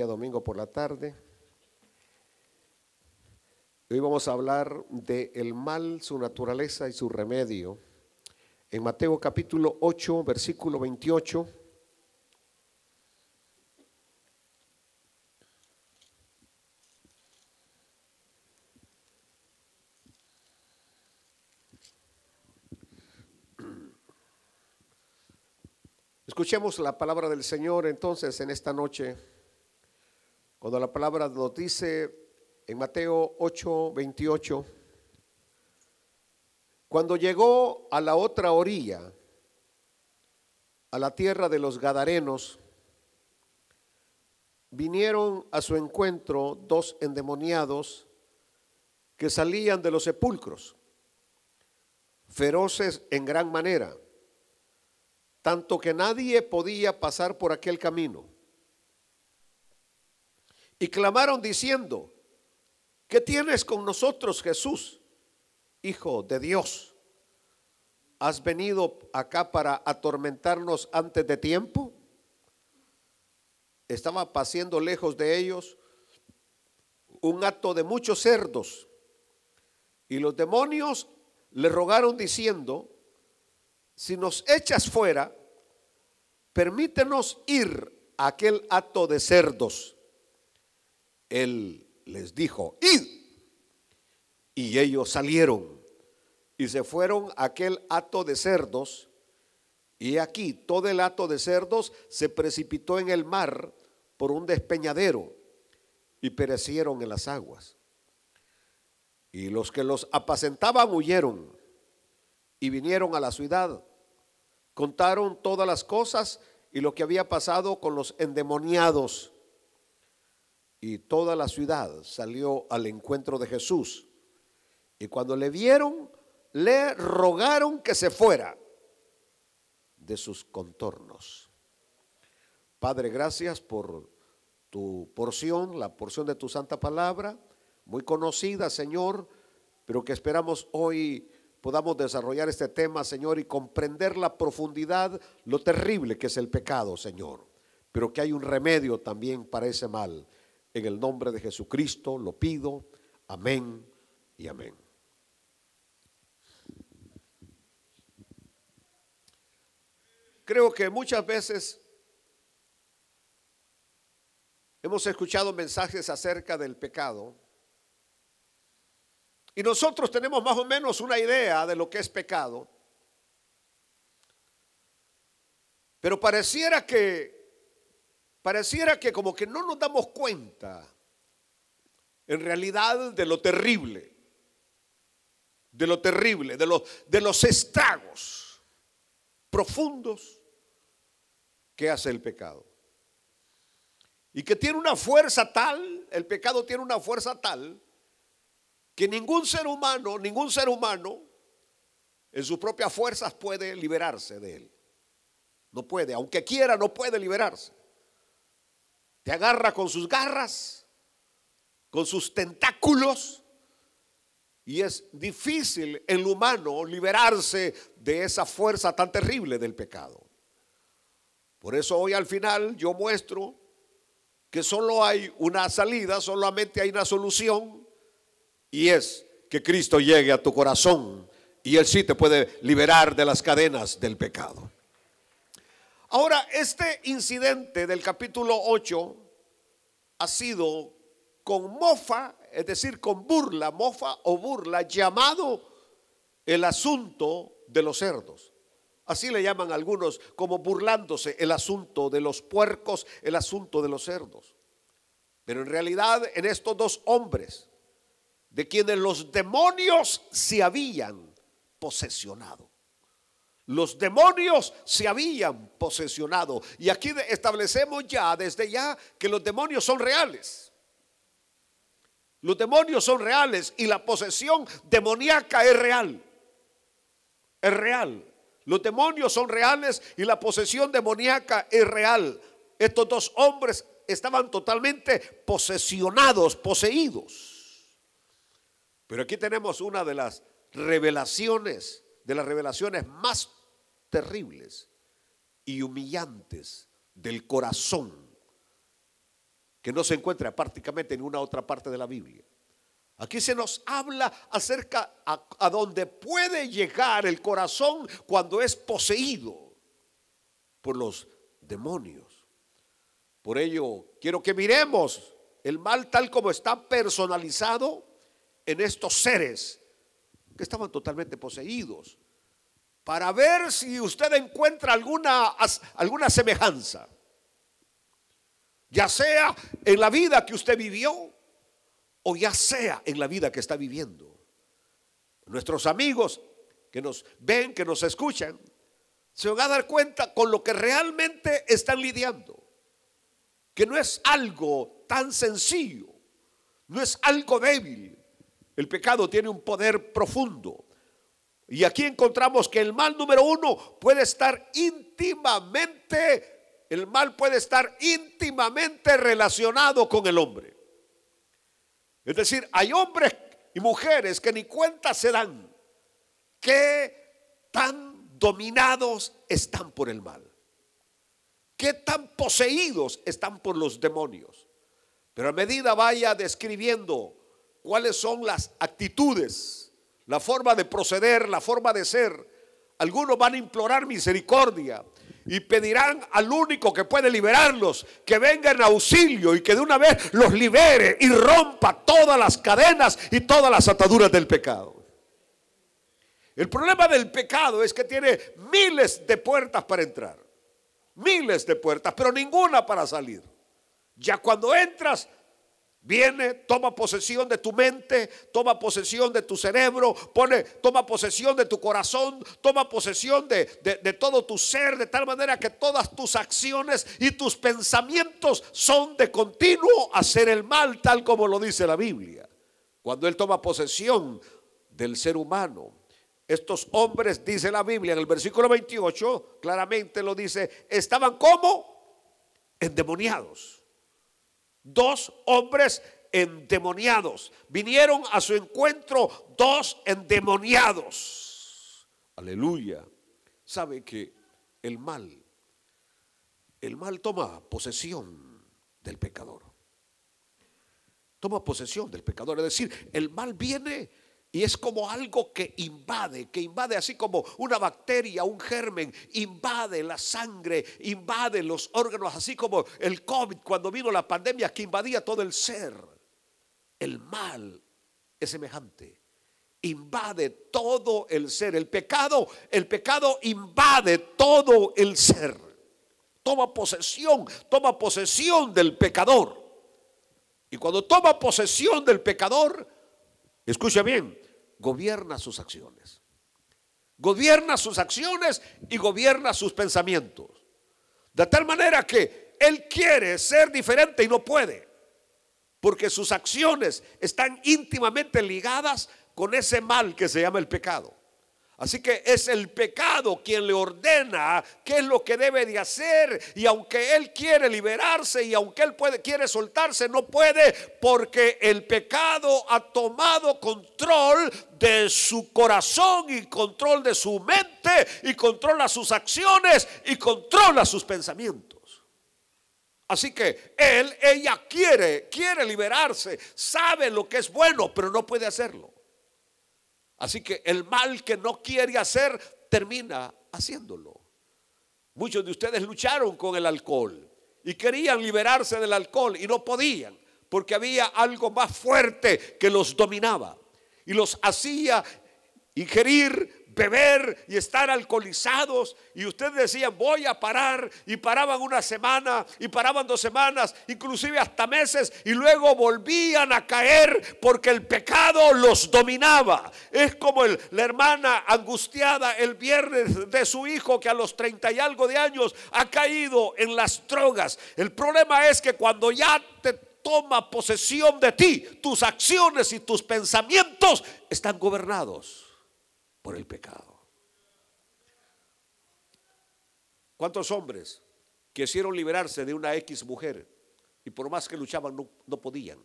Domingo por la tarde. Hoy vamos a hablar de el mal, su naturaleza y su remedio. En Mateo capítulo 8, versículo 28. Escuchemos la palabra del Señor entonces en esta noche, cuando la palabra nos dice en Mateo 8, 28, cuando llegó a la otra orilla, a la tierra de los Gadarenos, vinieron a su encuentro dos endemoniados que salían de los sepulcros, feroces en gran manera, tanto que nadie podía pasar por aquel camino. Y clamaron diciendo: ¿qué tienes con nosotros, Jesús, Hijo de Dios? ¿Has venido acá para atormentarnos antes de tiempo? Estaba pasando lejos de ellos un hato de muchos cerdos, y los demonios le rogaron diciendo: si nos echas fuera, permítenos ir a aquel hato de cerdos. Él les dijo: id. Y ellos salieron y se fueron a aquel hato de cerdos, y aquí todo el hato de cerdos se precipitó en el mar por un despeñadero y perecieron en las aguas. Y los que los apacentaban huyeron y vinieron a la ciudad, contaron todas las cosas y lo que había pasado con los endemoniados. Y toda la ciudad salió al encuentro de Jesús. Y cuando le vieron, le rogaron que se fuera de sus contornos. Padre, gracias por tu porción, la porción de tu santa palabra, muy conocida, Señor, pero que esperamos hoy podamos desarrollar este tema, Señor, y comprender la profundidad, lo terrible que es el pecado, Señor, pero que hay un remedio también para ese mal. En el nombre de Jesucristo lo pido, amén y amén. Creo que muchas veces hemos escuchado mensajes acerca del pecado y nosotros tenemos más o menos una idea de lo que es pecado, pero pareciera que como que no nos damos cuenta en realidad de lo terrible, de los estragos profundos que hace el pecado. Y que tiene una fuerza tal, el pecado tiene una fuerza tal, que ningún ser humano en sus propias fuerzas puede liberarse de él. No puede, aunque quiera, no puede liberarse. Te agarra con sus garras, con sus tentáculos, y es difícil en lo humano liberarse de esa fuerza tan terrible del pecado. Por eso hoy al final yo muestro que solo hay una salida, solamente hay una solución, y es que Cristo llegue a tu corazón y Él sí te puede liberar de las cadenas del pecado. Ahora, este incidente del capítulo 8 ha sido con mofa, es decir, con burla, mofa o burla, llamado el asunto de los cerdos. Así le llaman algunos, como burlándose, el asunto de los puercos, el asunto de los cerdos. Pero en realidad en estos dos hombres, de quienes los demonios se habían posesionado. Los demonios se habían posesionado. Y aquí establecemos ya, desde ya, que los demonios son reales. Los demonios son reales y la posesión demoníaca es real. Es real. Los demonios son reales y la posesión demoníaca es real. Estos dos hombres estaban totalmente posesionados, poseídos. Pero aquí tenemos una de las revelaciones más terribles y humillantes del corazón que no se encuentra prácticamente en ninguna otra parte de la Biblia. Aquí se nos habla acerca a dónde puede llegar el corazón cuando es poseído por los demonios. Por ello, quiero que miremos el mal tal como está personalizado en estos seres que estaban totalmente poseídos, para ver si usted encuentra alguna semejanza, ya sea en la vida que usted vivió o ya sea en la vida que está viviendo. Nuestros amigos que nos ven, que nos escuchan, se van a dar cuenta con lo que realmente están lidiando, que no es algo tan sencillo, no es algo débil. El pecado tiene un poder profundo. Y aquí encontramos que el mal número uno puede estar íntimamente, el mal puede estar íntimamente relacionado con el hombre. Es decir, hay hombres y mujeres que ni cuenta se dan que tan dominados están por el mal, que tan poseídos están por los demonios. Pero a medida vaya describiendo cuáles son las actitudes, la forma de proceder, la forma de ser, algunos van a implorar misericordia y pedirán al único que puede liberarlos que venga en auxilio y que de una vez los libere y rompa todas las cadenas y todas las ataduras del pecado. El problema del pecado es que tiene miles de puertas para entrar, miles de puertas, pero ninguna para salir. Ya cuando entras, viene, toma posesión de tu mente, toma posesión de tu cerebro, toma posesión de tu corazón, toma posesión de todo tu ser, de tal manera que todas tus acciones y tus pensamientos son de continuo hacer el mal, tal como lo dice la Biblia. Cuando Él toma posesión del ser humano, estos hombres, dice la Biblia en el versículo 28, claramente lo dice, estaban como endemoniados. Dos hombres endemoniados. Vinieron a su encuentro dos endemoniados. Aleluya. Sabe que el mal toma posesión del pecador. Toma posesión del pecador. Es decir, el mal viene y es como algo que invade así como una bacteria, un germen, invade la sangre, invade los órganos, así como el COVID cuando vino la pandemia que invadía todo el ser. El mal es semejante, invade todo el ser. El pecado invade todo el ser. Toma posesión del pecador. Y cuando toma posesión del pecador, escucha bien, gobierna sus acciones. Gobierna sus acciones y gobierna sus pensamientos. De tal manera que él quiere ser diferente y no puede, porque sus acciones están íntimamente ligadas con ese mal que se llama el pecado. Así que es el pecado quien le ordena qué es lo que debe de hacer. Y aunque él quiere liberarse y aunque él quiere soltarse, no puede, porque el pecado ha tomado control de su corazón y control de su mente y controla sus acciones y controla sus pensamientos. Así que ella quiere liberarse, sabe lo que es bueno, pero no puede hacerlo. Así que el mal que no quiere hacer, termina haciéndolo. Muchos de ustedes lucharon con el alcohol y querían liberarse del alcohol y no podían, porque había algo más fuerte que los dominaba y los hacía ingerir, beber y estar alcoholizados. Y ustedes decían, voy a parar, y paraban una semana y paraban 2 semanas, inclusive hasta meses, y luego volvían a caer porque el pecado los dominaba. Es como la hermana angustiada el viernes de su hijo que a los 30 y algo de años ha caído en las drogas. El problema es que cuando ya te toma posesión de ti, tus acciones y tus pensamientos están gobernados por el pecado. ¿Cuántos hombres quisieron liberarse de una X mujer y por más que luchaban no podían?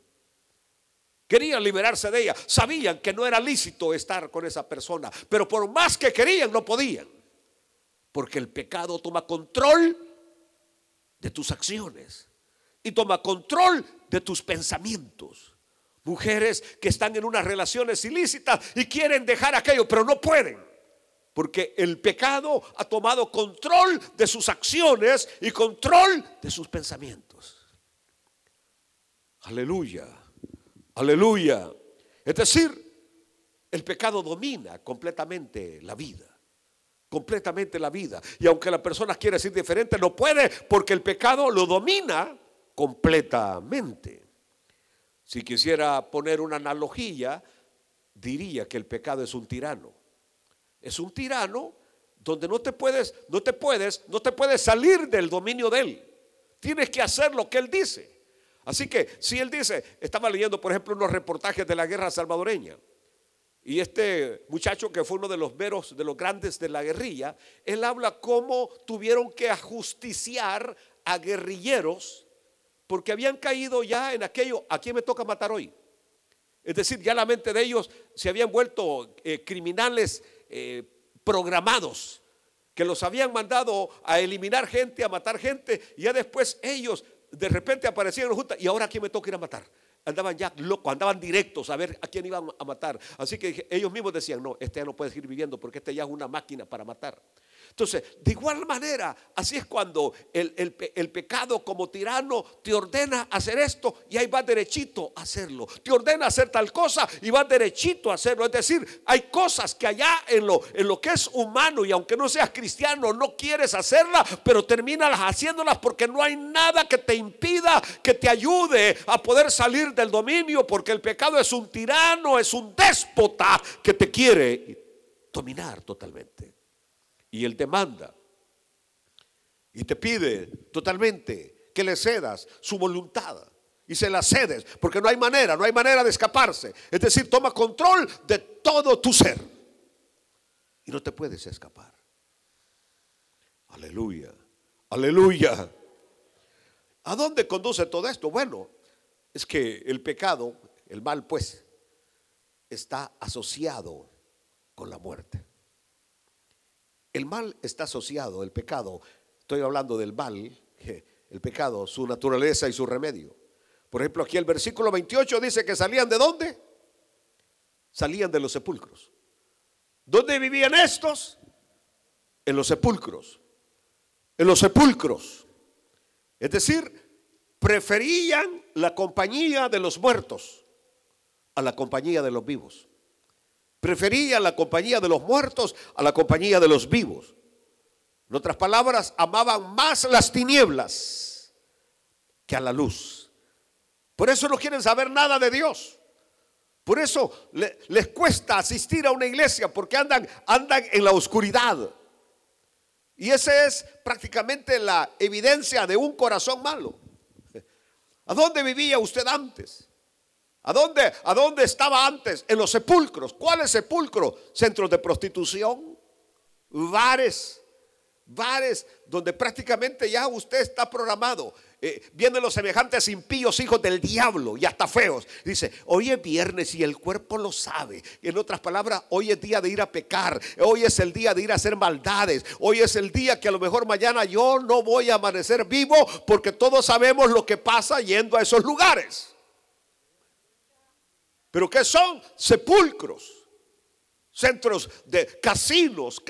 Querían liberarse de ella, sabían que no era lícito estar con esa persona, pero por más que querían no podían, porque el pecado toma control de tus acciones y toma control de tus pensamientos. Mujeres que están en unas relaciones ilícitas y quieren dejar aquello, pero no pueden, porque el pecado ha tomado control de sus acciones y control de sus pensamientos. Aleluya, aleluya. Es decir, el pecado domina completamente la vida. Completamente la vida. Y aunque la persona quiera decir diferente, no puede, porque el pecado lo domina completamente. Si quisiera poner una analogía, diría que el pecado es un tirano. Es un tirano donde no te puedes salir del dominio de él. Tienes que hacer lo que él dice. Así que si él dice, estaba leyendo por ejemplo unos reportajes de la guerra salvadoreña, y este muchacho que fue uno de los veros, de los grandes de la guerrilla, él habla cómo tuvieron que ajusticiar a guerrilleros porque habían caído ya en aquello, ¿a quién me toca matar hoy? Es decir, ya la mente de ellos se habían vuelto criminales programados, que los habían mandado a eliminar gente, a matar gente, y ya después ellos de repente aparecían en la junta, y ahora ¿a quién me toca ir a matar? Andaban ya locos, andaban directos a ver a quién iban a matar. Así que ellos mismos decían, no, este ya no puede seguir viviendo porque este ya es una máquina para matar. Entonces, de igual manera, así es cuando el pecado como tirano te ordena hacer esto y ahí vas derechito a hacerlo. Te ordena hacer tal cosa y vas derechito a hacerlo. Es decir, hay cosas que allá en lo que es humano, y aunque no seas cristiano, no quieres hacerlas, pero terminas haciéndolas porque no hay nada que te impida, que te ayude a poder salir del dominio, porque el pecado es un tirano, es un déspota que te quiere dominar totalmente. Y él te manda y te pide totalmente que le cedas su voluntad, y se la cedes porque no hay manera de escaparse. Es decir, toma control de todo tu ser y no te puedes escapar. Aleluya, aleluya. ¿A dónde conduce todo esto? Bueno, es que el pecado, el mal pues, está asociado con la muerte. El mal está asociado, el pecado, estoy hablando del mal, el pecado, su naturaleza y su remedio. Por ejemplo, aquí el versículo 28 dice que salían ¿de dónde? Salían de los sepulcros. ¿Dónde vivían estos? En los sepulcros. En los sepulcros. Es decir, preferían la compañía de los muertos a la compañía de los vivos. Preferían la compañía de los muertos a la compañía de los vivos. En otras palabras, amaban más las tinieblas que a la luz. Por eso no quieren saber nada de Dios. Por eso les cuesta asistir a una iglesia, porque andan en la oscuridad. Y esa es prácticamente la evidencia de un corazón malo. ¿A dónde vivía usted antes? ¿A dónde estaba antes? En los sepulcros. ¿Cuáles sepulcros? Centros de prostitución, bares donde prácticamente ya usted está programado. Vienen los semejantes impíos, hijos del diablo y hasta feos. Dice, hoy es viernes y el cuerpo lo sabe. En otras palabras, hoy es día de ir a pecar. Hoy es el día de ir a hacer maldades. Hoy es el día que a lo mejor mañana yo no voy a amanecer vivo, porque todos sabemos lo que pasa yendo a esos lugares. Pero ¿qué son? Sepulcros, centros de casinos.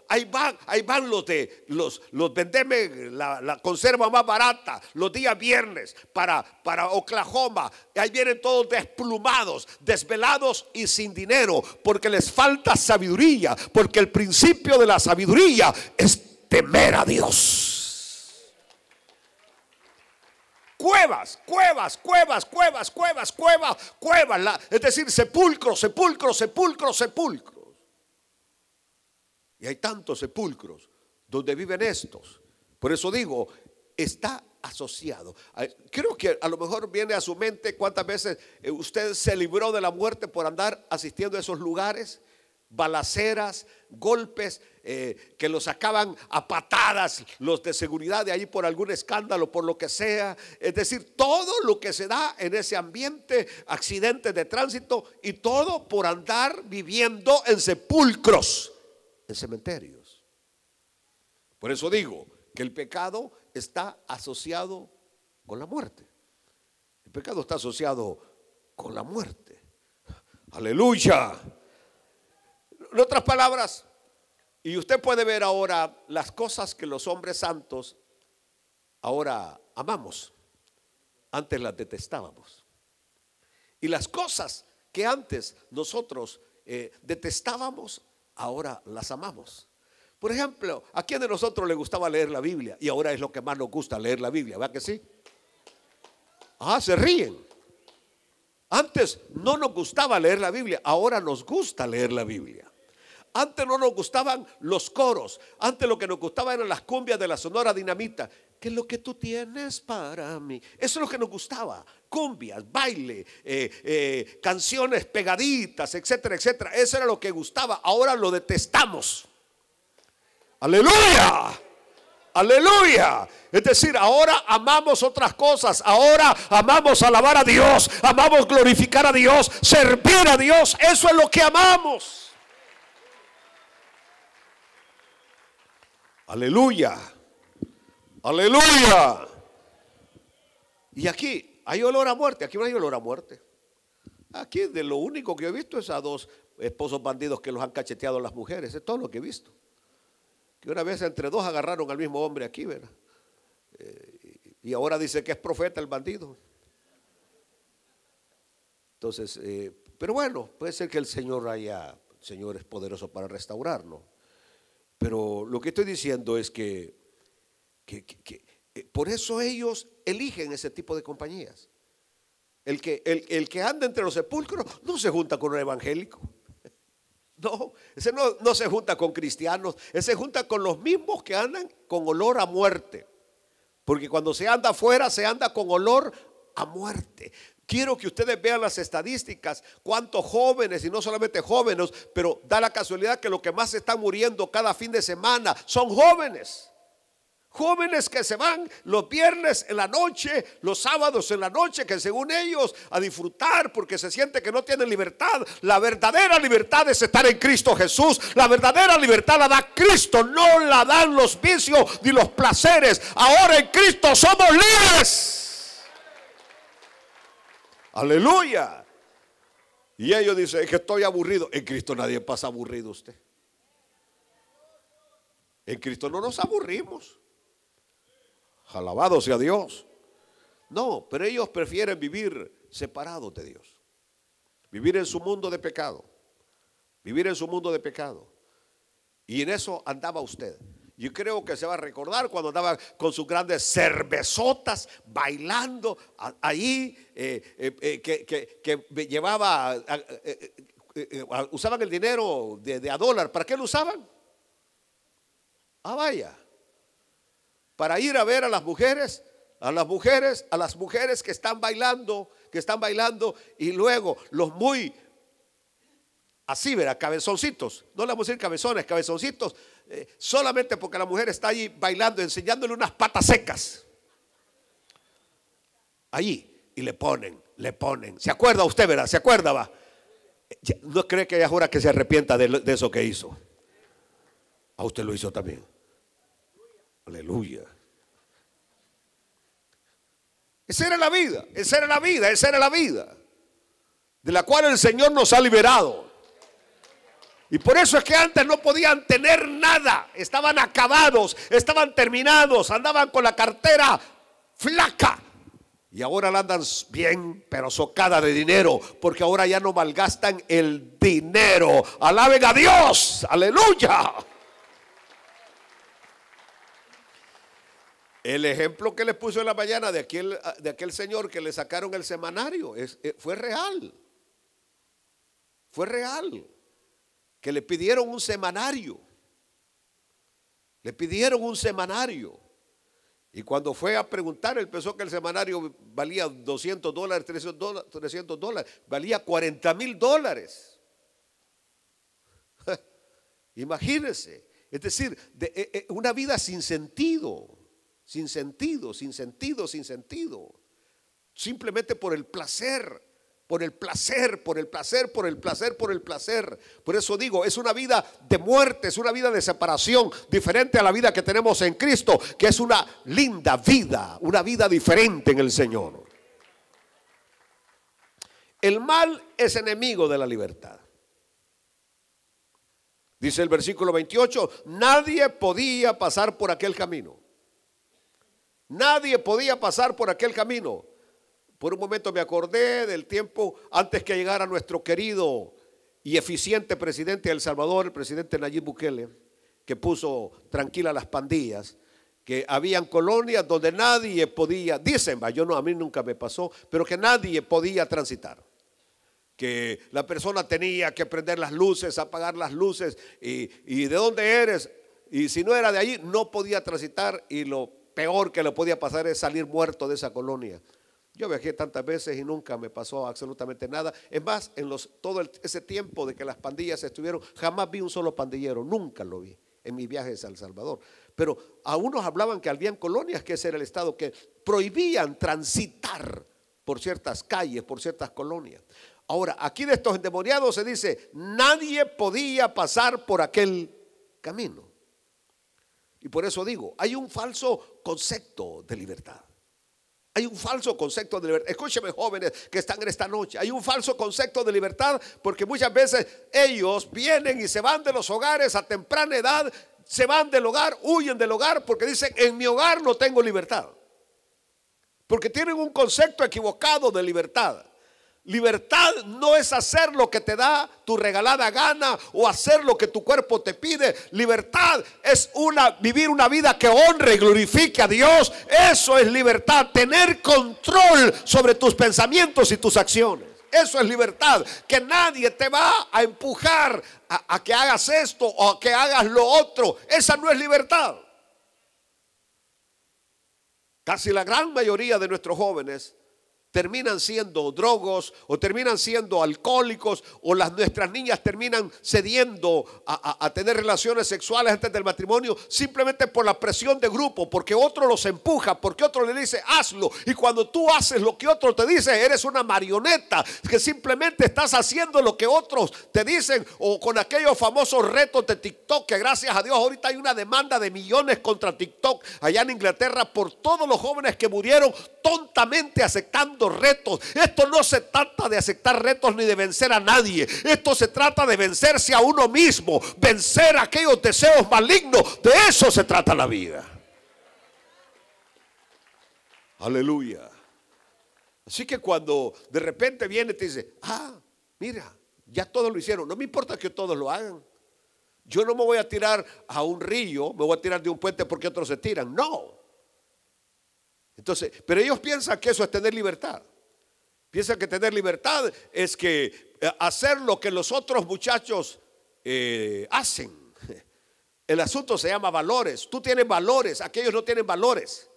Ahí van los vendeme la conserva más barata los días viernes para Oklahoma. Ahí vienen todos desplumados, desvelados y sin dinero, porque les falta sabiduría, porque el principio de la sabiduría es temer a Dios. Cuevas, es decir, sepulcros. Y hay tantos sepulcros donde viven estos. Por eso digo, está asociado. Creo que a lo mejor viene a su mente cuántas veces usted se libró de la muerte por andar asistiendo a esos lugares. Balaceras, golpes, que los sacaban a patadas los de seguridad de ahí por algún escándalo, por lo que sea. Es decir, todo lo que se da en ese ambiente, accidentes de tránsito, y todo por andar viviendo en sepulcros, en cementerios. Por eso digo que el pecado está asociado con la muerte. El pecado está asociado con la muerte. Aleluya. En otras palabras, y usted puede ver ahora las cosas que los hombres santos ahora amamos. Antes las detestábamos. Y las cosas que antes nosotros detestábamos, ahora las amamos. Por ejemplo, ¿a quién de nosotros le gustaba leer la Biblia? Y ahora es lo que más nos gusta, leer la Biblia, ¿verdad que sí? Ah, se ríen. Antes no nos gustaba leer la Biblia, ahora nos gusta leer la Biblia. Antes no nos gustaban los coros, antes lo que nos gustaba eran las cumbias de la Sonora Dinamita. ¿Qué es lo que tú tienes para mí? Eso es lo que nos gustaba, cumbias, baile, canciones pegaditas, etcétera, etcétera. Eso era lo que gustaba, ahora lo detestamos. Aleluya, aleluya. Es decir, ahora amamos otras cosas, ahora amamos alabar a Dios, amamos glorificar a Dios, servir a Dios, eso es lo que amamos. Aleluya, aleluya. Y aquí hay olor a muerte, aquí no hay olor a muerte. Aquí de lo único que he visto es a dos esposos bandidos que los han cacheteado las mujeres, es todo lo que he visto. Que una vez entre dos agarraron al mismo hombre aquí, ¿verdad? Y ahora dice que es profeta el bandido. Entonces, pero bueno, puede ser que el Señor es poderoso para restaurarnos. Pero lo que estoy diciendo es que por eso ellos eligen ese tipo de compañías. El que anda entre los sepulcros no se junta con un evangélico. No, ese no se junta con cristianos, ese se junta con los mismos que andan con olor a muerte. Porque cuando se anda afuera se anda con olor a muerte. Quiero que ustedes vean las estadísticas, cuántos jóvenes, y no solamente jóvenes, pero da la casualidad que lo que más se están muriendo cada fin de semana son jóvenes. Jóvenes que se van los viernes en la noche, los sábados en la noche, que según ellos a disfrutar porque se siente que no tienen libertad. La verdadera libertad es estar en Cristo Jesús. La verdadera libertad la da Cristo, no la dan los vicios ni los placeres. Ahora en Cristo somos libres. Aleluya. Y ellos dicen que estoy aburrido. En Cristo nadie pasa aburrido usted. En Cristo no nos aburrimos. Alabado sea Dios. No, pero ellos prefieren vivir separados de Dios. Vivir en su mundo de pecado. Vivir en su mundo de pecado. Y en eso andaba usted. Yo creo que se va a recordar cuando andaba con sus grandes cervezotas bailando ahí, que llevaba, usaban el dinero de a dólar. ¿Para qué lo usaban? Ah, vaya. Para ir a ver a las mujeres que están bailando, y luego los muy así, verá, cabezoncitos, no le vamos a decir cabezones, cabezoncitos, solamente porque la mujer está allí bailando, enseñándole unas patas secas. Allí, y le ponen. ¿Se acuerda usted, verdad? ¿Se acuerda, va? ¿No cree que ella jura que se arrepienta de eso que hizo? A usted lo hizo también. Aleluya. Esa era la vida de la cual el Señor nos ha liberado. Y por eso es que antes no podían tener nada, estaban acabados, estaban terminados, andaban con la cartera flaca. Y ahora la andan bien, pero socada de dinero, porque ahora ya no malgastan el dinero. Alaben a Dios, aleluya. El ejemplo que les puso en la mañana de aquel señor que le sacaron el semanario fue real. Fue real. Que le pidieron un semanario. Le pidieron un semanario. Y cuando fue a preguntar, él pensó que el semanario valía $200, $300, valía $40,000. Imagínense. Es decir, una vida sin sentido. Sin sentido. Simplemente por el placer por el placer, por el placer, por el placer, por el placer. Por eso digo, es una vida de muerte, es una vida de separación, diferente a la vida que tenemos en Cristo, que es una linda vida, una vida diferente en el Señor. El mal es enemigo de la libertad. Dice el versículo 28, nadie podía pasar por aquel camino. Nadie podía pasar por aquel camino. Por un momento me acordé del tiempo antes que llegara nuestro querido y eficiente presidente de El Salvador, el presidente Nayib Bukele, que puso tranquila las pandillas, que habían colonias donde nadie podía, dicen, yo no, a mí nunca me pasó, pero que nadie podía transitar. Que la persona tenía que prender las luces, apagar las luces y de dónde eres, y si no era de allí no podía transitar, y lo peor que le podía pasar es salir muerto de esa colonia. Yo viajé tantas veces y nunca me pasó absolutamente nada. Es más, en todo ese tiempo de que las pandillas estuvieron, jamás vi un solo pandillero, nunca lo vi en mis viajes a El Salvador. Pero a unos hablaban que habían colonias, que ese era el estado, que prohibían transitar por ciertas calles, por ciertas colonias. Ahora, aquí de estos endemoniados se dice, nadie podía pasar por aquel camino. Y por eso digo, hay un falso concepto de libertad. Hay un falso concepto de libertad. Escúcheme, jóvenes que están en esta noche. Hay un falso concepto de libertad porque muchas veces ellos vienen y se van de los hogares a temprana edad, se van del hogar, huyen del hogar porque dicen, en mi hogar no tengo libertad. Porque tienen un concepto equivocado de libertad. Libertad no es hacer lo que te da tu regalada gana o hacer lo que tu cuerpo te pide. Libertad es vivir una vida que honre y glorifique a Dios. Eso es libertad, tener control sobre tus pensamientos y tus acciones. Eso es libertad, que nadie te va a empujar a que hagas esto o a que hagas lo otro. Esa no es libertad. Casi la gran mayoría de nuestros jóvenes terminan siendo drogos o terminan siendo alcohólicos, o nuestras niñas terminan cediendo a tener relaciones sexuales antes del matrimonio simplemente por la presión de grupo, porque otro los empuja, porque otro le dice hazlo, y cuando tú haces lo que otro te dice eres una marioneta que simplemente estás haciendo lo que otros te dicen, o con aquellos famosos retos de TikTok, que gracias a Dios ahorita hay una demanda de millones contra TikTok allá en Inglaterra por todos los jóvenes que murieron tontamente aceptando retos. Esto no se trata de aceptar retos ni de vencer a nadie. Esto se trata de vencerse a uno mismo, vencer aquellos deseos malignos. De eso se trata la vida. Aleluya. Así que cuando de repente viene y te dice, mira, ya todos lo hicieron, no me importa que todos lo hagan. Yo no me voy a tirar a un río, me voy a tirar de un puente porque otros se tiran. No. Entonces, pero ellos piensan que eso es tener libertad. Piensan que tener libertad es que hacer lo que los otros muchachos hacen. El asunto se llama valores. Tú tienes valores, aquellos no tienen valores.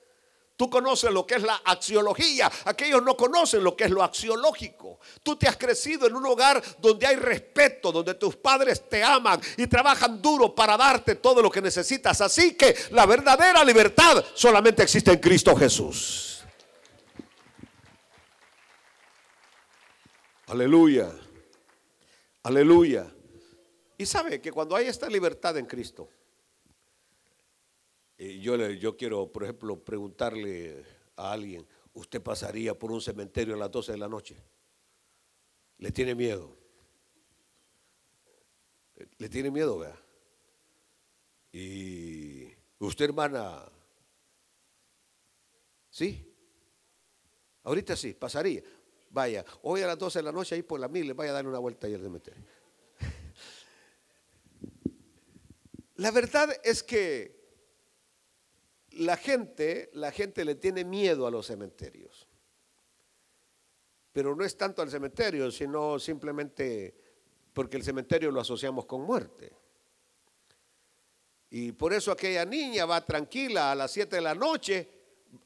Tú conoces lo que es la axiología, aquellos no conocen lo que es lo axiológico. Tú te has crecido en un hogar donde hay respeto, donde tus padres te aman y trabajan duro para darte todo lo que necesitas. Así que la verdadera libertad solamente existe en Cristo Jesús. Aleluya, aleluya. Y sabe que cuando hay esta libertad en Cristo, yo quiero, por ejemplo, preguntarle a alguien, ¿usted pasaría por un cementerio a las 12 de la noche? ¿Le tiene miedo? ¿Le tiene miedo, vea? Y usted, hermana, ¿sí? Ahorita sí, pasaría. Vaya, hoy a las 12 de la noche ahí por la mil, vaya a darle una vuelta ahí al cementerio. La verdad es que la gente le tiene miedo a los cementerios, pero no es tanto al cementerio, sino simplemente porque el cementerio lo asociamos con muerte. Y por eso aquella niña va tranquila a las 7 de la noche,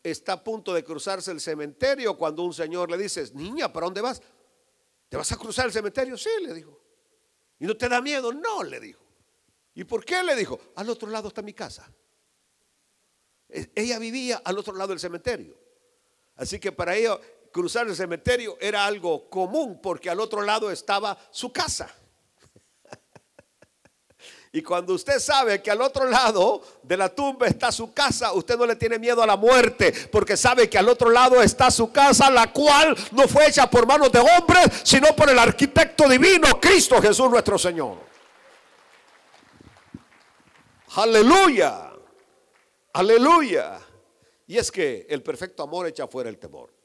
está a punto de cruzarse el cementerio cuando un señor le dice, niña, ¿para dónde vas? ¿Te vas a cruzar el cementerio? Sí, le dijo. ¿Y no te da miedo? No, le dijo. ¿Y por qué? Le dijo, al otro lado está mi casa. Ella vivía al otro lado del cementerio. Así que para ella, cruzar el cementerio era algo común porque al otro lado estaba su casa. Y cuando usted sabe que al otro lado de la tumba está su casa, usted no le tiene miedo a la muerte, porque sabe que al otro lado está su casa, la cual no fue hecha por manos de hombres, sino por el arquitecto divino, Cristo Jesús nuestro Señor. Aleluya, aleluya. Y es que el perfecto amor echa fuera el temor.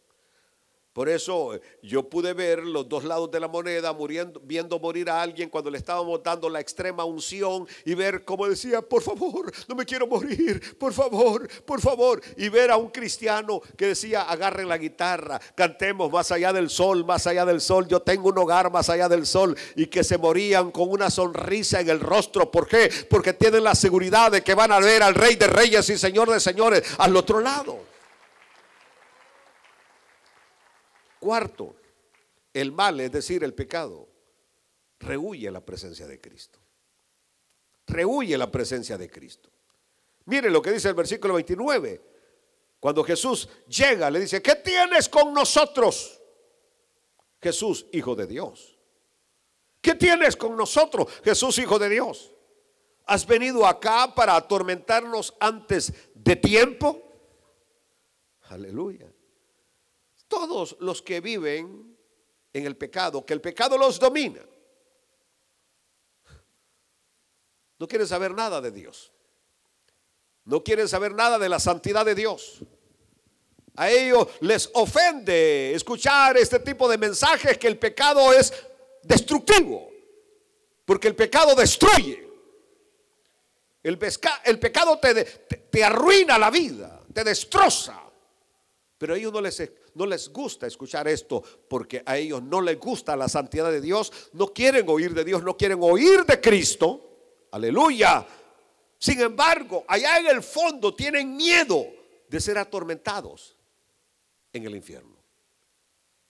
Por eso yo pude ver los dos lados de la moneda, viendo morir a alguien cuando le estábamos dando la extrema unción, y ver cómo decía: por favor, no me quiero morir, por favor, por favor. Y ver a un cristiano que decía: agarren la guitarra, cantemos más allá del sol, más allá del sol, yo tengo un hogar más allá del sol. Y que se morían con una sonrisa en el rostro. ¿Por qué? Porque tienen la seguridad de que van a ver al Rey de Reyes y Señor de Señores al otro lado. Cuarto, el mal, es decir, el pecado, rehúye la presencia de Cristo. Rehúye la presencia de Cristo. Mire lo que dice el versículo 29. Cuando Jesús llega, le dice: ¿qué tienes con nosotros, Jesús, Hijo de Dios? ¿Qué tienes con nosotros, Jesús, Hijo de Dios? ¿Has venido acá para atormentarnos antes de tiempo? Aleluya. Todos los que viven en el pecado, que el pecado los domina, no quieren saber nada de Dios. No quieren saber nada de la santidad de Dios. A ellos les ofende escuchar este tipo de mensajes, que el pecado es destructivo, porque el pecado destruye. El pecado te arruina la vida, te destroza. Pero a ellos no les gusta escuchar esto, porque a ellos no les gusta la santidad de Dios. No quieren oír de Dios, no quieren oír de Cristo. Aleluya. Sin embargo, allá en el fondo tienen miedo de ser atormentados en el infierno.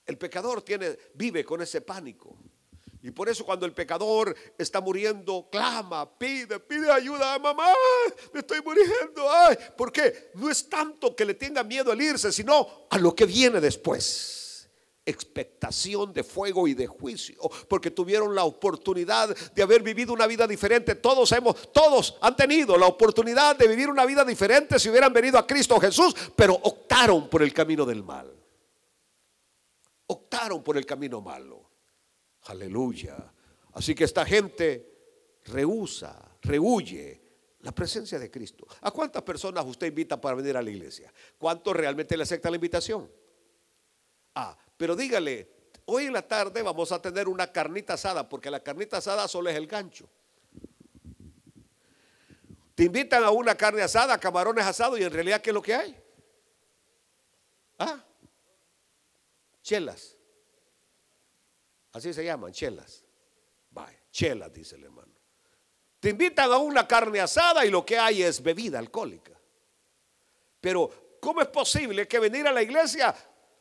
El pecador vive con ese pánico. Y por eso cuando el pecador está muriendo, clama, pide ayuda: mamá, me estoy muriendo. Ay, ¿por qué? No es tanto que le tenga miedo al irse, sino a lo que viene después. Expectación de fuego y de juicio, porque tuvieron la oportunidad de haber vivido una vida diferente. Todos han tenido la oportunidad de vivir una vida diferente si hubieran venido a Cristo Jesús, pero optaron por el camino del mal. Optaron por el camino malo. Aleluya. Así que esta gente rehúye la presencia de Cristo. ¿A cuántas personas usted invita para venir a la iglesia? ¿Cuántos realmente le aceptan la invitación? Pero dígale: hoy en la tarde vamos a tener una carnita asada, porque la carnita asada solo es el gancho. Te invitan a una carne asada, camarones asados, y en realidad ¿qué es lo que hay? Chelas. Así se llaman, chelas. Vaya, chelas, dice el hermano. Te invitan a una carne asada y lo que hay es bebida alcohólica. Pero ¿cómo es posible que venir a la iglesia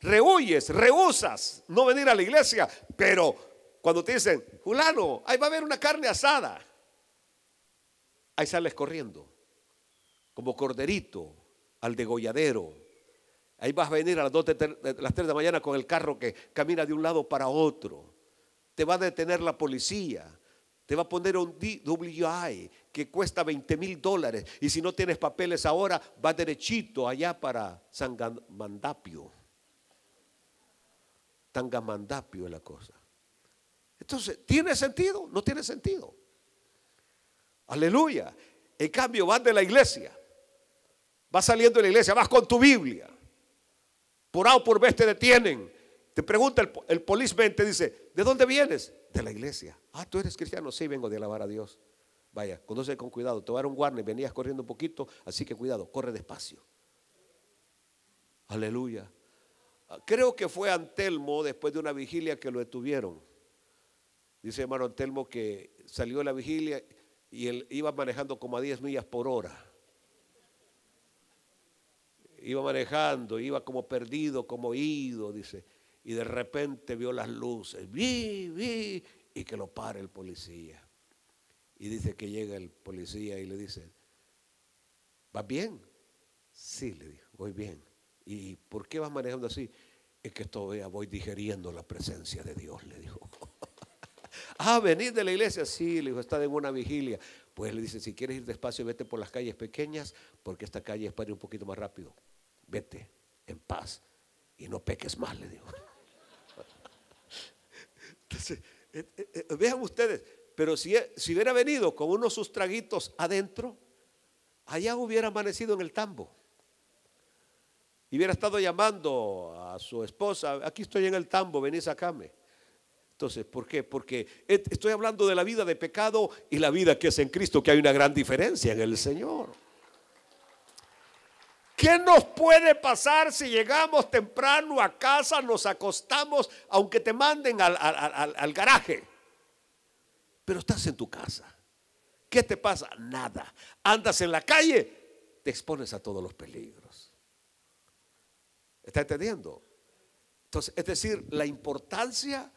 rehusas no venir a la iglesia? Pero cuando te dicen: fulano, ahí va a haber una carne asada, ahí sales corriendo como corderito al degolladero. Ahí vas a venir a las 3 de la mañana con el carro que camina de un lado para otro. Te va a detener la policía, te va a poner un DWI que cuesta $20,000, y si no tienes papeles ahora, va derechito allá para Tangamandapio. Tangamandapio es la cosa. Entonces, ¿tiene sentido? No tiene sentido. Aleluya. En cambio, vas de la iglesia, vas saliendo de la iglesia, vas con tu Biblia, por A o por B te detienen. Te pregunta el policeman, te dice: ¿de dónde vienes? De la iglesia. ¿Tú eres cristiano? Sí, vengo de alabar a Dios. Vaya, conduce con cuidado, te va a dar un warning, venías corriendo un poquito, así que cuidado, corre despacio. Aleluya. Creo que fue Antelmo, después de una vigilia, que lo detuvieron. Dice hermano Antelmo que salió de la vigilia y él iba manejando como a 10 millas por hora. Iba manejando, iba como perdido, como ido, dice. Y de repente vio las luces, y que lo para el policía. Y dice que llega el policía y le dice: ¿vas bien? Sí, le dijo, voy bien. ¿Y por qué vas manejando así? Es que todavía voy digeriendo la presencia de Dios, le dijo. Ah, venid de la iglesia. Sí, le dijo, está en una vigilia. Pues le dice, si quieres ir despacio, vete por las calles pequeñas, porque esta calle es para ir un poquito más rápido. Vete en paz y no peques más, le dijo. Entonces, vean ustedes, pero si hubiera venido con unos sus traguitos adentro, allá hubiera amanecido en el tambo. Y hubiera estado llamando a su esposa, aquí estoy en el tambo, vení, sacame. Entonces, ¿por qué? Porque estoy hablando de la vida de pecado y la vida que es en Cristo, que hay una gran diferencia en el Señor. ¿Qué nos puede pasar si llegamos temprano a casa, nos acostamos, aunque te manden al garaje? Pero estás en tu casa. ¿Qué te pasa? Nada. Andas en la calle, te expones a todos los peligros. ¿Está entendiendo? Entonces, es decir, la importancia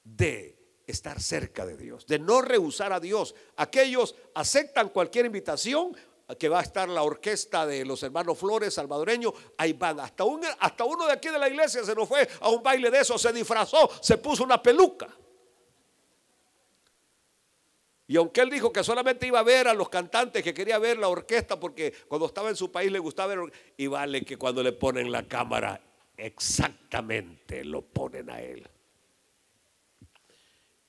de estar cerca de Dios, de no rehusar a Dios. Aquellos aceptan cualquier invitación, que va a estar la orquesta de los hermanos Flores salvadoreños, ahí van. Hasta uno de aquí de la iglesia se nos fue a un baile de eso, se disfrazó, se puso una peluca. Y aunque él dijo que solamente iba a ver a los cantantes, que quería ver la orquesta porque cuando estaba en su país le gustaba ver, y vale que cuando le ponen la cámara exactamente lo ponen a él.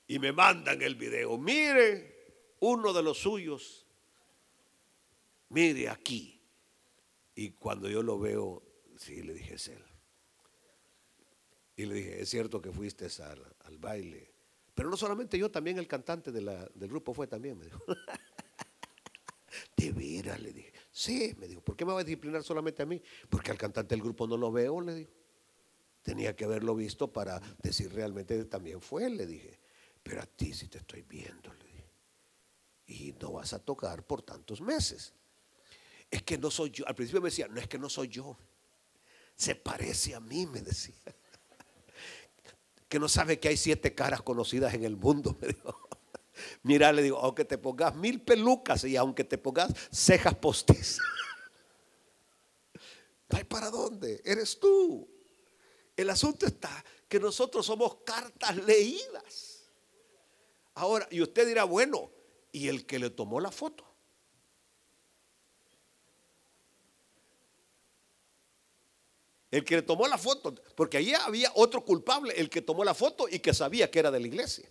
Y me mandan el video, mire uno de los suyos, mire aquí. Y cuando yo lo veo, sí, le dije, es él. Y le dije, es cierto que fuiste al baile. Pero no solamente yo, también el cantante del grupo fue también, me dijo. ¿De veras? Le dije. Sí, me dijo, ¿por qué me va a disciplinar solamente a mí? Porque al cantante del grupo no lo veo, le dijo. Tenía que haberlo visto para decir realmente también fue él, le dije. Pero a ti sí te estoy viendo, le dije. Y no vas a tocar por tantos meses. Es que no soy yo. Al principio me decía, no, es que no soy yo. Se parece a mí, me decía. Que no sabe que hay 7 caras conocidas en el mundo, me dijo. Mira, le digo, aunque te pongas 1000 pelucas y aunque te pongas cejas postizas, no hay para dónde, eres tú. El asunto está que nosotros somos cartas leídas. Ahora, y usted dirá, bueno, ¿y el que le tomó la foto? El que le tomó la foto, porque allí había otro culpable, el que tomó la foto y que sabía que era de la iglesia.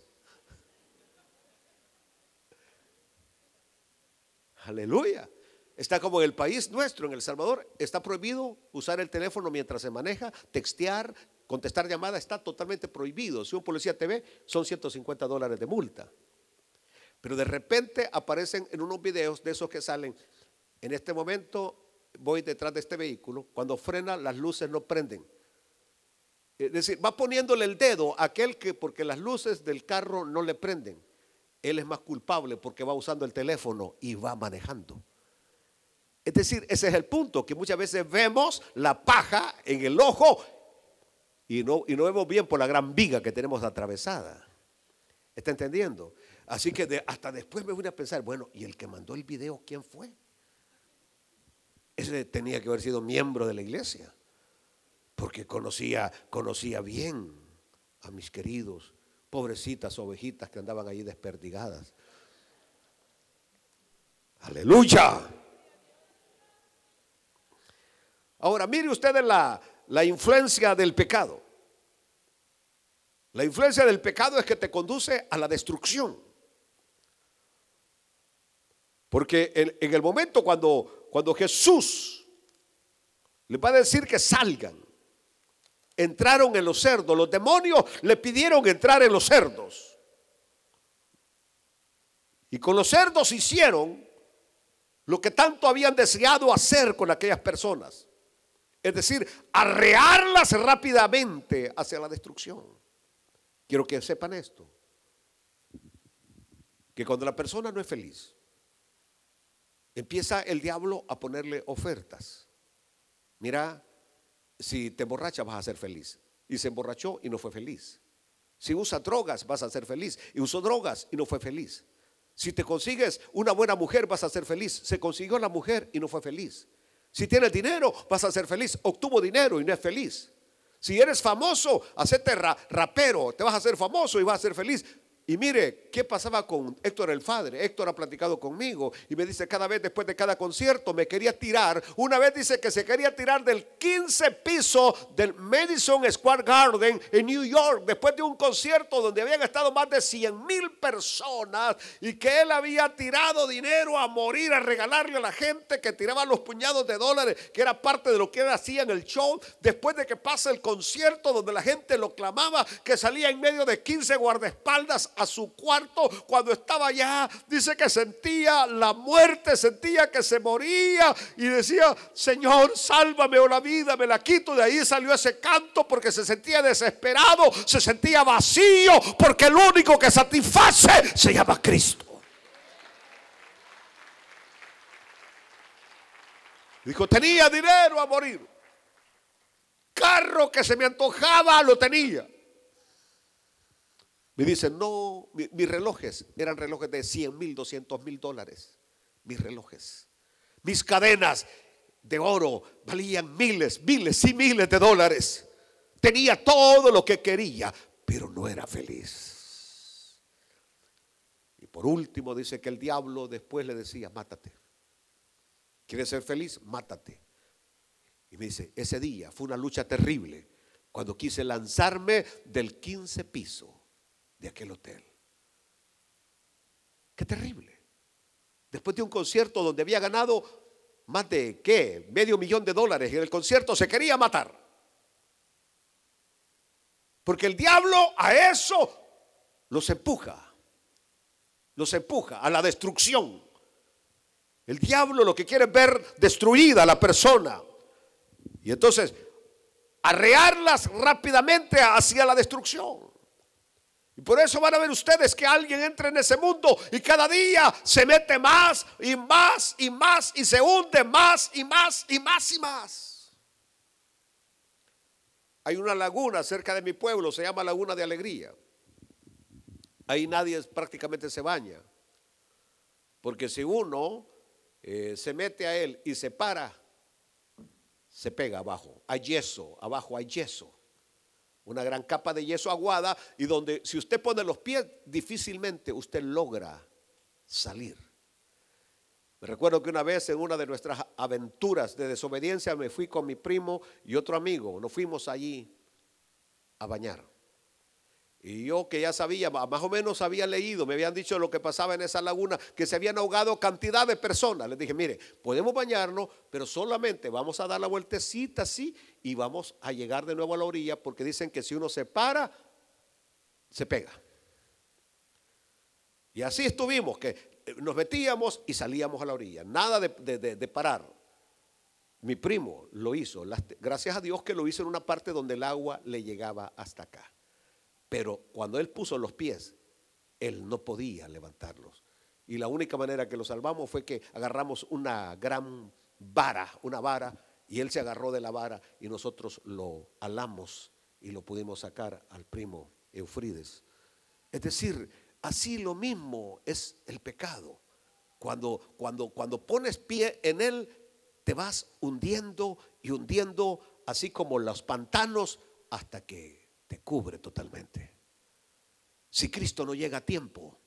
Aleluya. Está como en el país nuestro, en El Salvador, está prohibido usar el teléfono mientras se maneja, textear, contestar llamadas, está totalmente prohibido. Si un policía te ve, son $150 de multa. Pero de repente aparecen en unos videos de esos que salen, en este momento voy detrás de este vehículo, cuando frena las luces no prenden. Es decir, va poniéndole el dedo a aquel que, porque las luces del carro no le prenden, él es más culpable porque va usando el teléfono y va manejando. Es decir, ese es el punto, que muchas veces vemos la paja en el ojo y no vemos bien por la gran viga que tenemos atravesada. ¿Está entendiendo? Así que hasta después me voy a pensar, bueno, ¿y el que mandó el video quién fue? Ese tenía que haber sido miembro de la iglesia, porque conocía bien a mis queridos, pobrecitas ovejitas que andaban allí desperdigadas. Aleluya. Ahora mire ustedes la influencia del pecado. La influencia del pecado es que te conduce a la destrucción. Porque en el momento cuando Jesús les va a decir que salgan, entraron en los cerdos. Los demonios le pidieron entrar en los cerdos. Y con los cerdos hicieron lo que tanto habían deseado hacer con aquellas personas. Es decir, arrearlas rápidamente hacia la destrucción. Quiero que sepan esto. Que cuando la persona no es feliz, empieza el diablo a ponerle ofertas. Mira, si te emborrachas vas a ser feliz. Y se emborrachó y no fue feliz. Si usa drogas vas a ser feliz. Y usó drogas y no fue feliz. Si te consigues una buena mujer vas a ser feliz. Se consiguió la mujer y no fue feliz. Si tienes dinero vas a ser feliz. Obtuvo dinero y no es feliz. Si eres famoso, hacete rapero, te vas a hacer famoso y vas a ser feliz. Y mire, ¿qué pasaba con Héctor el Padre? Héctor ha platicado conmigo y me dice cada vez después de cada concierto me quería tirar. Una vez dice que se quería tirar del 15 piso del Madison Square Garden en New York después de un concierto donde habían estado más de 100,000 personas y que él había tirado dinero a morir, a regalarle a la gente, que tiraba los puñados de dólares, que era parte de lo que él hacía en el show. Después de que pasa el concierto donde la gente lo clamaba, que salía en medio de 15 guardaespaldas a su cuarto, cuando estaba allá, dice que sentía la muerte, sentía que se moría y decía: Señor, sálvame o la vida me la quito. De ahí salió ese canto porque se sentía desesperado, se sentía vacío, porque el único que satisface se llama Cristo. Dijo: tenía dinero a morir, carro que se me antojaba lo tenía. Me dicen: no, mis relojes eran relojes de 100,000, 200,000 dólares. Mis relojes, mis cadenas de oro valían miles y miles de dólares. Tenía todo lo que quería, pero no era feliz. Y por último dice que el diablo después le decía: mátate. ¿Quieres ser feliz? Mátate. Y me dice: ese día fue una lucha terrible cuando quise lanzarme del 15 piso de aquel hotel. Qué terrible. Después de un concierto donde había ganado más de $500,000 y en el concierto se quería matar. Porque el diablo a eso los empuja a la destrucción. El diablo lo que quiere es ver destruida a la persona y entonces arrearlas rápidamente hacia la destrucción. Y por eso van a ver ustedes que alguien entra en ese mundo y cada día se mete más y más y más y se hunde más y más y más y más. Hay una laguna cerca de mi pueblo, se llama Laguna de Alegría. Ahí nadie prácticamente se baña, porque si uno se mete a él y se para, se pega abajo. Hay yeso, abajo hay yeso. Una gran capa de yeso aguada y donde si usted pone los pies difícilmente usted logra salir. Me recuerdo que una vez en una de nuestras aventuras de desobediencia me fui con mi primo y otro amigo. Nos fuimos allí a bañar. Y yo que ya sabía, más o menos había leído, me habían dicho lo que pasaba en esa laguna, que se habían ahogado cantidad de personas. Les dije: mire, podemos bañarnos, pero solamente vamos a dar la vueltecita así y vamos a llegar de nuevo a la orilla, porque dicen que si uno se para, se pega. Y así estuvimos, que nos metíamos y salíamos a la orilla, nada de parar. Mi primo lo hizo, gracias a Dios que lo hizo en una parte donde el agua le llegaba hasta acá. Pero cuando él puso los pies, él no podía levantarlos. Y la única manera que lo salvamos fue que agarramos una gran vara, y él se agarró de la vara y nosotros lo alamos y lo pudimos sacar al primo Eufrides. Es decir, así lo mismo es el pecado. Cuando pones pie en él, te vas hundiendo y hundiendo, así como los pantanos, hasta que te cubre totalmente. Si Cristo no llega a tiempo,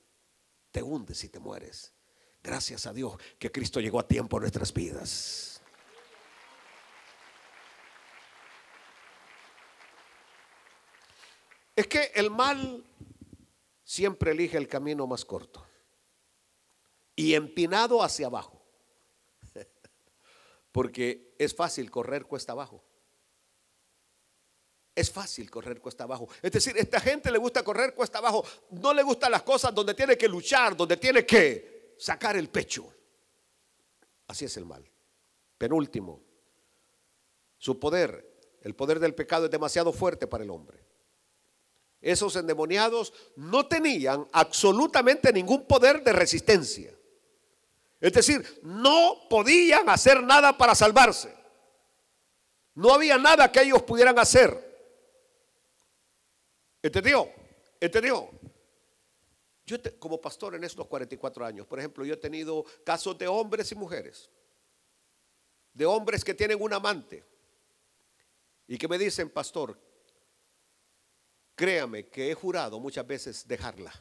te hundes y te mueres. Gracias a Dios que Cristo llegó a tiempo a nuestras vidas. Es que el mal siempre elige el camino más corto y empinado hacia abajo, porque es fácil correr cuesta abajo. Es fácil correr cuesta abajo. Es decir, a esta gente le gusta correr cuesta abajo. No le gustan las cosas donde tiene que luchar, donde tiene que sacar el pecho. Así es el mal. Penúltimo, su poder, el poder del pecado es demasiado fuerte para el hombre. Esos endemoniados no tenían absolutamente ningún poder de resistencia. Es decir, no podían hacer nada para salvarse. No había nada que ellos pudieran hacer. ¿Entendió? Yo como pastor en estos 44 años, por ejemplo, yo he tenido casos de hombres y mujeres, de hombres que tienen un amante y que me dicen: pastor, créame que he jurado muchas veces dejarla.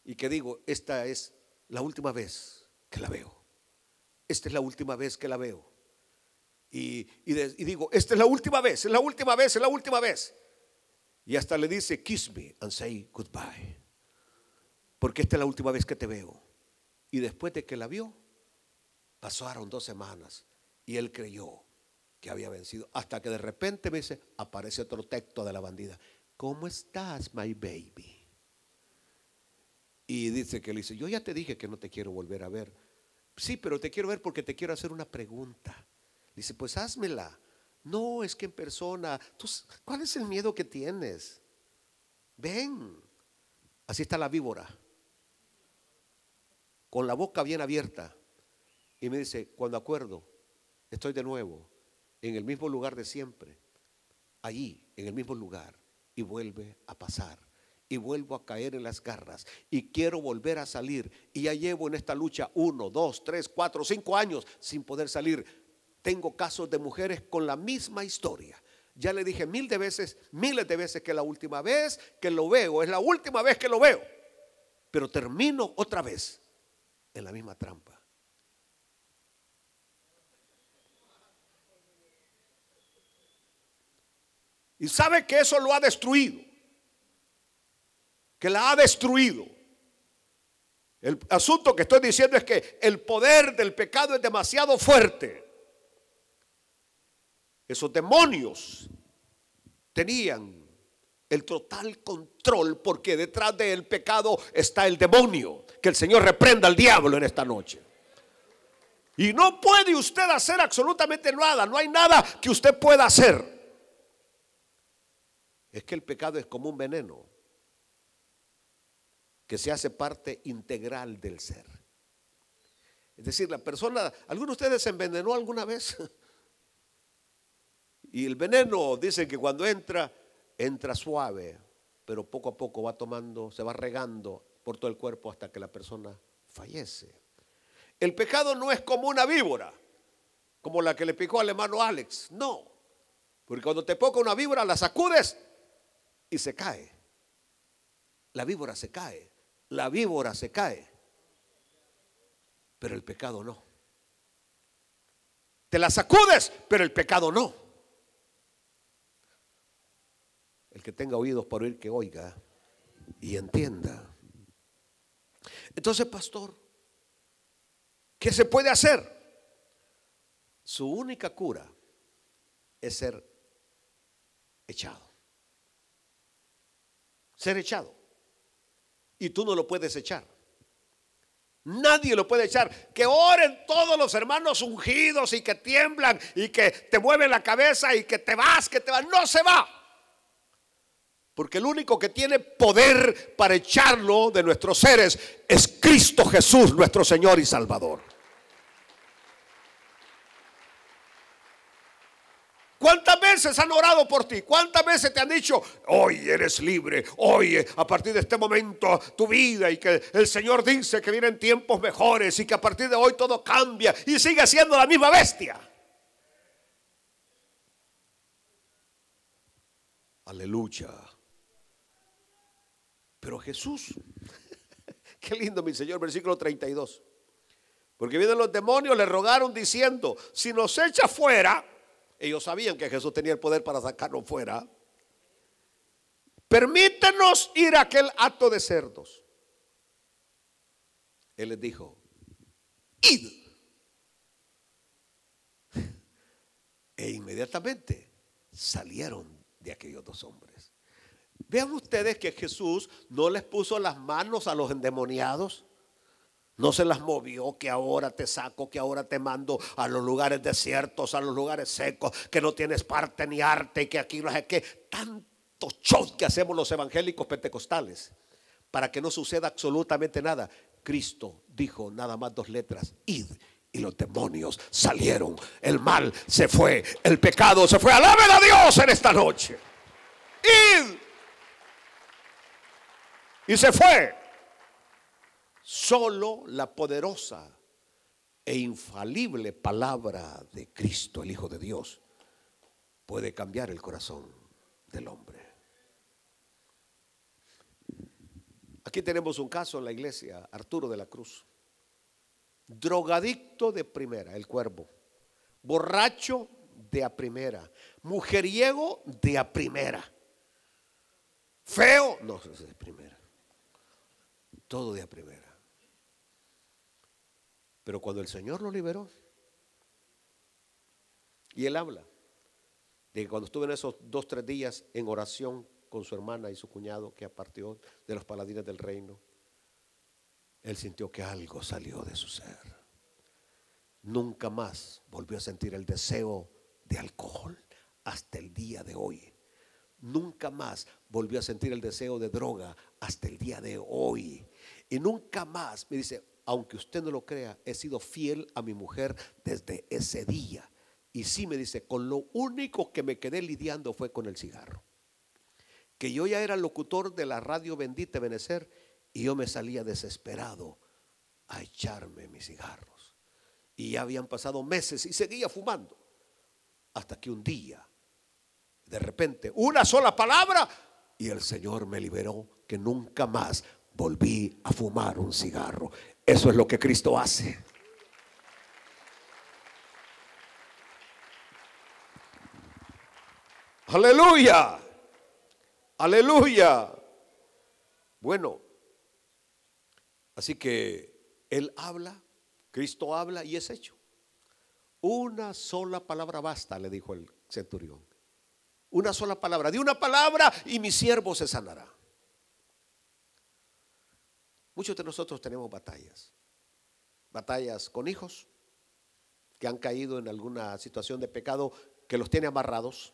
Y que digo, esta es la última vez que la veo. Esta es la última vez que la veo. Y digo, esta es la última vez, es la última vez, es la última vez. Y hasta le dice, kiss me and say goodbye. Porque esta es la última vez que te veo. Y después de que la vio, pasaron 2 semanas y él creyó que había vencido. Hasta que de repente me dice, aparece otro texto de la bandida. ¿Cómo estás, my baby? Y dice que le dice, yo ya te dije que no te quiero volver a ver. Sí, pero te quiero ver porque te quiero hacer una pregunta. Dice, pues házmela. No, es que en persona. ¿Cuál es el miedo que tienes? Ven. Así está la víbora, con la boca bien abierta. Y me dice, cuando acuerdo, estoy de nuevo en el mismo lugar de siempre. Allí, en el mismo lugar. Y vuelve a pasar. Y vuelvo a caer en las garras. Y quiero volver a salir. Y ya llevo en esta lucha 1, 2, 3, 4, 5 años sin poder salir. Tengo casos de mujeres con la misma historia. Ya le dije miles de veces que la última vez que lo veo, es la última vez que lo veo. Pero termino otra vez en la misma trampa. Y sabe que eso lo ha destruido. Que la ha destruido. El asunto que estoy diciendo es que el poder del pecado es demasiado fuerte. Esos demonios tenían el total control, porque detrás del pecado está el demonio. Que el Señor reprenda al diablo en esta noche. Y no puede usted hacer absolutamente nada. No hay nada que usted pueda hacer. Es que el pecado es como un veneno que se hace parte integral del ser. Es decir, la persona, ¿alguno de ustedes se envenenó alguna vez? Y el veneno, dicen que cuando entra suave, pero poco a poco va tomando, se va regando por todo el cuerpo hasta que la persona fallece. El pecado no es como una víbora, como la que le picó al hermano Alex, no. Porque cuando te pica una víbora, la sacudes y se cae. La víbora se cae, la víbora se cae, pero el pecado no. Te la sacudes, pero el pecado no. El que tenga oídos para oír, que oiga y entienda. Entonces, pastor, ¿qué se puede hacer? Su única cura es ser echado. Ser echado. Y tú no lo puedes echar. Nadie lo puede echar. Que oren todos los hermanos ungidos y que tiemblan y que te mueven la cabeza y que te vas, no se va. Porque el único que tiene poder para echarlo de nuestros seres es Cristo Jesús, nuestro Señor y Salvador. ¿Cuántas veces han orado por ti? ¿Cuántas veces te han dicho, hoy eres libre, hoy a partir de este momento tu vida, y que el Señor dice que vienen tiempos mejores y que a partir de hoy todo cambia, y sigue siendo la misma bestia? Aleluya. Pero Jesús, qué lindo, mi Señor, versículo 32. Porque vienen los demonios, le rogaron diciendo, si nos echa fuera. Ellos sabían que Jesús tenía el poder para sacarnos fuera. Permítenos ir a aquel hato de cerdos. Él les dijo, id. E inmediatamente salieron de aquellos 2 hombres. Vean ustedes que Jesús no les puso las manos a los endemoniados. No se las movió, que ahora te saco, que ahora te mando a los lugares desiertos, a los lugares secos, que no tienes parte ni arte, y que aquí no sé qué. Tanto show que hacemos los evangélicos pentecostales para que no suceda absolutamente nada. Cristo dijo nada más 2 letras, id, y los demonios salieron. El mal se fue, el pecado se fue. Alaben a Dios en esta noche. Id. Y se fue. Solo la poderosa e infalible palabra de Cristo, el Hijo de Dios, puede cambiar el corazón del hombre. Aquí tenemos un caso en la iglesia, Arturo de la Cruz. Drogadicto de primera, el cuervo. Borracho de a primera. Mujeriego de a primera. Feo, no, es de primera. Todo de a primera. Pero cuando el Señor lo liberó, y él habla de que cuando estuve en esos 2-3 días en oración con su hermana y su cuñado que partió de los paladines del reino, él sintió que algo salió de su ser. Nunca más volvió a sentir el deseo de alcohol hasta el día de hoy. Nunca más volvió a sentir el deseo de droga hasta el día de hoy. Y nunca más, me dice, aunque usted no lo crea, he sido fiel a mi mujer desde ese día. Y sí, me dice, con lo único que me quedé lidiando fue con el cigarro. Que yo ya era locutor de la radio Bendita Benecer y yo me salía desesperado a echarme mis cigarros. Y ya habían pasado meses y seguía fumando. Hasta que un día, de repente, una sola palabra y el Señor me liberó, que nunca más volví a fumar un cigarro. Eso es lo que Cristo hace. Aleluya, aleluya. Bueno, así que Él habla, Cristo habla y es hecho. Una sola palabra basta, le dijo el centurión. Una sola palabra, di una palabra y mi siervo se sanará. Muchos de nosotros tenemos batallas. Batallas con hijos que han caído en alguna situación de pecado que los tiene amarrados.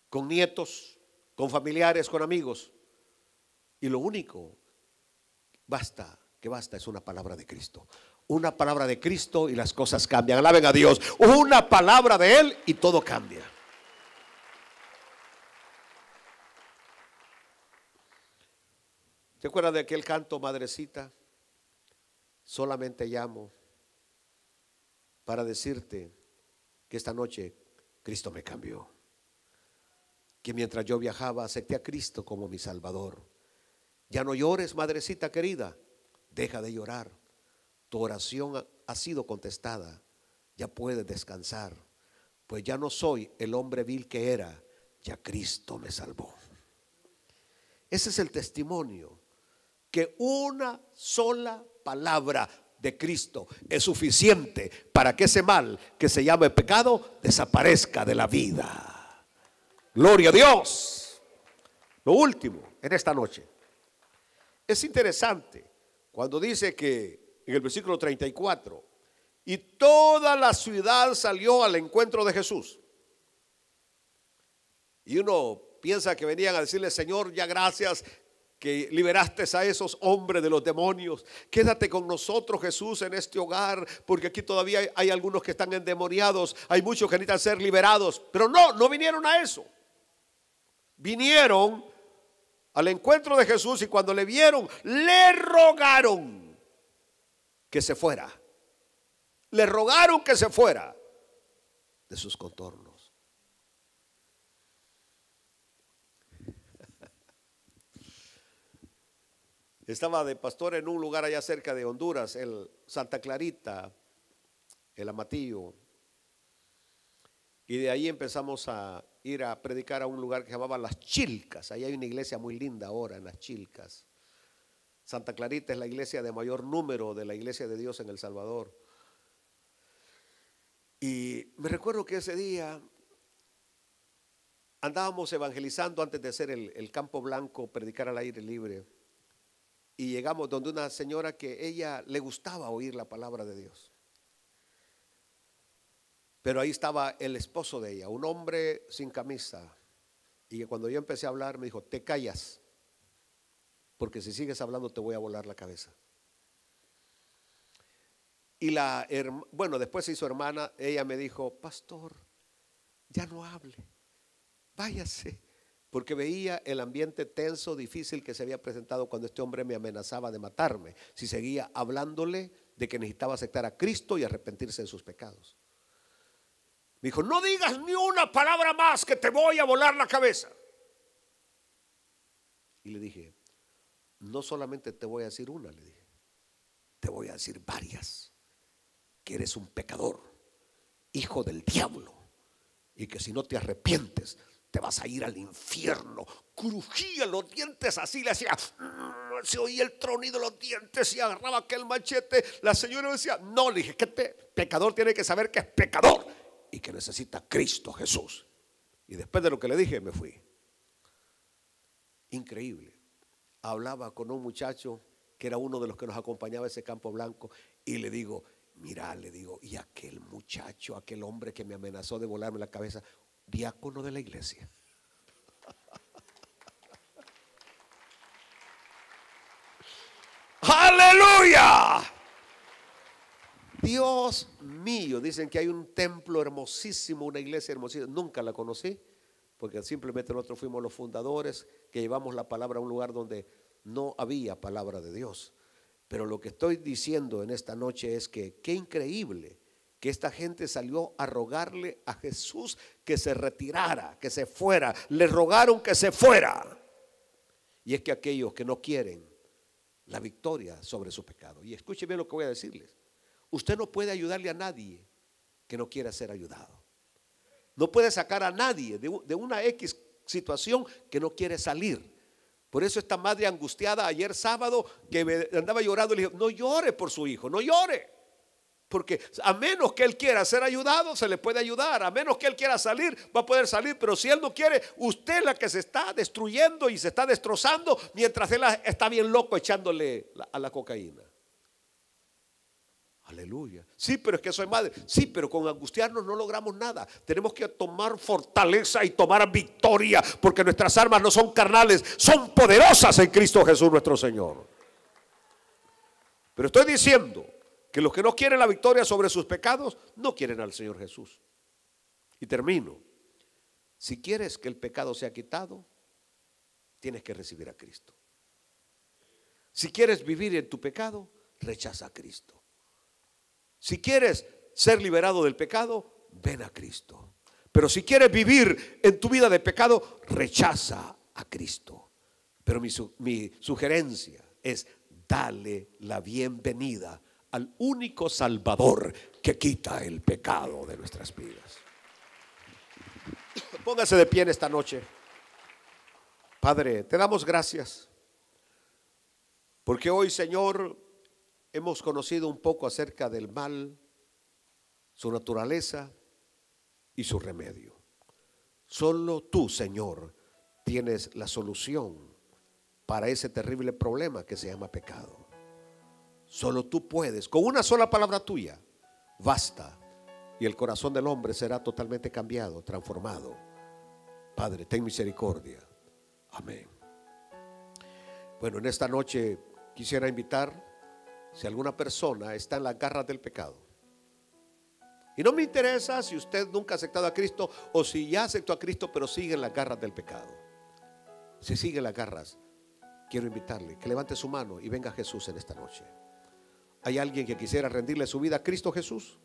Con nietos, con familiares, con amigos. Y lo único que basta es una palabra de Cristo. Una palabra de Cristo y las cosas cambian. Alaben a Dios. Una palabra de Él y todo cambia. ¿Te acuerdas de aquel canto, Madrecita? Solamente llamo para decirte que esta noche Cristo me cambió. Que mientras yo viajaba acepté a Cristo como mi Salvador. Ya no llores, madrecita querida, deja de llorar. Tu oración ha sido contestada, ya puedes descansar, pues ya no soy el hombre vil que era, ya Cristo me salvó. Ese es el testimonio, que una sola palabra de Cristo es suficiente para que ese mal que se llama el pecado desaparezca de la vida. Gloria a Dios. Lo último en esta noche, es interesante cuando dice que en el versículo 34, y toda la ciudad salió al encuentro de Jesús. Y uno piensa que venían a decirle: Señor, ya gracias que liberaste a esos hombres de los demonios. Quédate con nosotros, Jesús, en este hogar, porque aquí todavía hay algunos que están endemoniados, hay muchos que necesitan ser liberados. Pero no vinieron a eso. Vinieron al encuentro de Jesús y cuando le vieron, le rogaron que se fuera. Le rogaron que se fuera de sus contornos. Estaba de pastor en un lugar allá cerca de Honduras, el Santa Clarita, el Amatillo. Y de ahí empezamos a ir a predicar a un lugar que se llamaba Las Chilcas. Ahí hay una iglesia muy linda ahora en Las Chilcas. Santa Clarita es la iglesia de mayor número de la iglesia de Dios en El Salvador. Y me recuerdo que ese día andábamos evangelizando antes de hacer el campo blanco, predicar al aire libre. Y llegamos donde una señora que ella le gustaba oír la palabra de Dios. Pero ahí estaba el esposo de ella, un hombre sin camisa. Y que cuando yo empecé a hablar me dijo: te callas, porque si sigues hablando te voy a volar la cabeza. Y bueno, después se hizo hermana. Ella me dijo: pastor, ya no hable, váyase. Porque veía el ambiente tenso, difícil que se había presentado cuando este hombre me amenazaba de matarme si seguía hablándole de que necesitaba aceptar a Cristo y arrepentirse de sus pecados. Me dijo: no digas ni una palabra más, que te voy a volar la cabeza. Y le dije, no solamente te voy a decir una, le dije, te voy a decir varias. Que eres un pecador, hijo del diablo, y que si no te arrepientes te vas a ir al infierno. Crujía los dientes así, le hacía, se oía el tronido de los dientes y agarraba aquel machete. La señora me decía, no, le dije, que pecador tiene que saber que es pecador y que necesita a Cristo Jesús. Y después de lo que le dije me fui. Increíble. Hablaba con un muchacho que era uno de los que nos acompañaba a ese campo blanco y le digo, mira, le digo, y aquel muchacho, aquel hombre que me amenazó de volarme la cabeza, diácono de la iglesia. ¡Aleluya! Dios mío, dicen que hay un templo hermosísimo, una iglesia hermosísima. Nunca la conocí, porque simplemente nosotros fuimos los fundadores que llevamos la palabra a un lugar donde no había palabra de Dios. Pero lo que estoy diciendo en esta noche es que qué increíble que esta gente salió a rogarle a Jesús que se retirara, que se fuera. Le rogaron que se fuera. Y es que aquellos que no quieren la victoria sobre su pecado. Y escuchen bien lo que voy a decirles. Usted no puede ayudarle a nadie que no quiera ser ayudado. No puede sacar a nadie de una X situación que no quiere salir. Por eso esta madre angustiada ayer sábado que me andaba llorando, le dije, no llore por su hijo, no llore. Porque a menos que él quiera ser ayudado, se le puede ayudar. A menos que él quiera salir, va a poder salir. Pero si él no quiere, usted es la que se está destruyendo y se está destrozando, mientras él está bien loco echándole a la cocaína. Aleluya. Sí, pero es que soy madre. Sí, pero con angustiarnos no logramos nada. Tenemos que tomar fortaleza y tomar victoria, porque nuestras armas no son carnales, son poderosas en Cristo Jesús nuestro Señor. Pero estoy diciendo que los que no quieren la victoria sobre sus pecados no quieren al Señor Jesús. Y termino. Si quieres que el pecado sea quitado, tienes que recibir a Cristo. Si quieres vivir en tu pecado, rechaza a Cristo. Si quieres ser liberado del pecado, ven a Cristo. Pero si quieres vivir en tu vida de pecado, rechaza a Cristo. Pero mi sugerencia es dale la bienvenida al único Salvador que quita el pecado de nuestras vidas. Póngase de pie en esta noche. Padre, te damos gracias porque hoy, Señor, hemos conocido un poco acerca del mal, su naturaleza y su remedio. Solo tú, Señor, tienes la solución para ese terrible problema que se llama pecado. Solo tú puedes, con una sola palabra tuya, basta, y el corazón del hombre será totalmente cambiado, transformado. Padre, ten misericordia. Amén. Bueno, en esta noche quisiera invitar, si alguna persona está en las garras del pecado, y no me interesa si usted nunca ha aceptado a Cristo o si ya aceptó a Cristo pero sigue en las garras del pecado. Si sigue en las garras, quiero invitarle que levante su mano y venga a Jesús en esta noche. ¿Hay alguien que quisiera rendirle su vida a Cristo Jesús?